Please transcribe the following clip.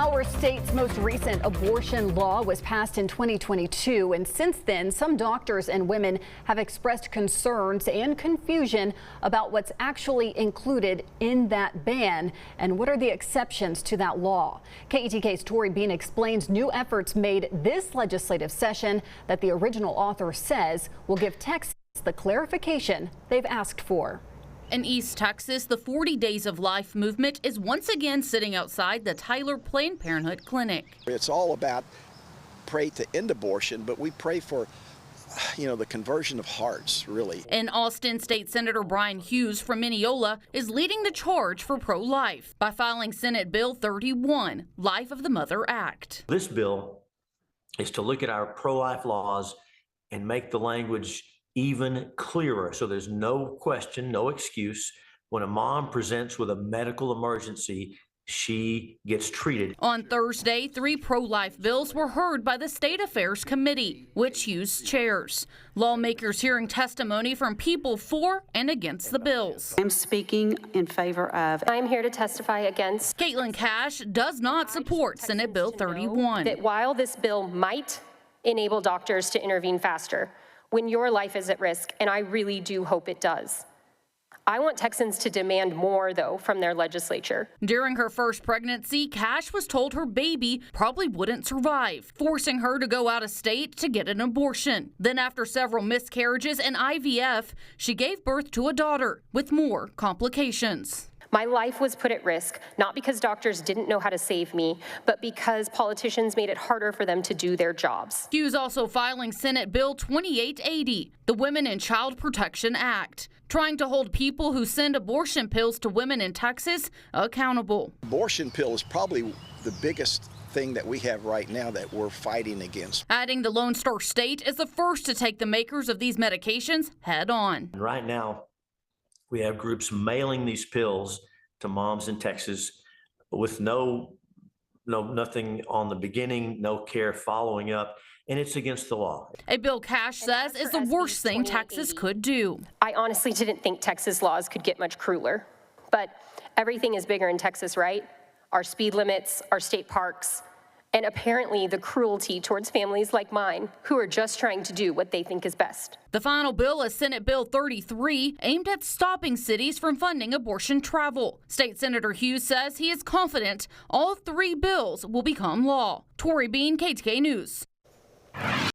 Our state's most recent abortion law was passed in 2022, and since then, some doctors and women have expressed concerns and confusion about what's actually included in that ban and what are the exceptions to that law. KETK's Tori Bean explains new efforts made this legislative session that the original author says will give Texans the clarification they've asked for. In East Texas, the 40 Days of Life movement is once again sitting outside the Tyler Planned Parenthood clinic. It's all about pray to end abortion, but we pray for, the conversion of hearts, really. In Austin, State Senator Brian Hughes from Mineola is leading the charge for pro-life by filing Senate Bill 31, Life of the Mother Act. This bill is to look at our pro-life laws and make the language even clearer, so there's no question, no excuse. When a mom presents with a medical emergency, she gets treated. On Thursday, 3 pro-life bills were heard by the State Affairs Committee, which Hughes chairs. Lawmakers hearing testimony from people for and against the bills. I'm speaking in favor of. I'm here to testify against. Caitlin Cash does not support Senate Bill 31. That while this bill might enable doctors to intervene faster, when your life is at risk, and I really do hope it does. I want Texans to demand more, though, from their legislature. During her first pregnancy, Cash was told her baby probably wouldn't survive, forcing her to go out of state to get an abortion. Then after several miscarriages and IVF, she gave birth to a daughter with more complications. My life was put at risk, not because doctors didn't know how to save me, but because politicians made it harder for them to do their jobs. Hughes also filing Senate Bill 2880, the Women and Child Protection Act, trying to hold people who send abortion pills to women in Texas accountable. Abortion pill is probably the biggest thing that we have right now that we're fighting against. Adding the Lone Star State is the first to take the makers of these medications head on. Right now, we have groups mailing these pills to moms in Texas with nothing on the beginning, no care following up, and it's against the law. A bill Cash says is the worst thing Texas could do. I honestly didn't think Texas laws could get much crueler, but everything is bigger in Texas, right? Our speed limits, our state parks, and apparently the cruelty towards families like mine who are just trying to do what they think is best. The final bill is Senate Bill 33, aimed at stopping cities from funding abortion travel. State Senator Hughes says he is confident all 3 bills will become law. Tori Bean, KETK News.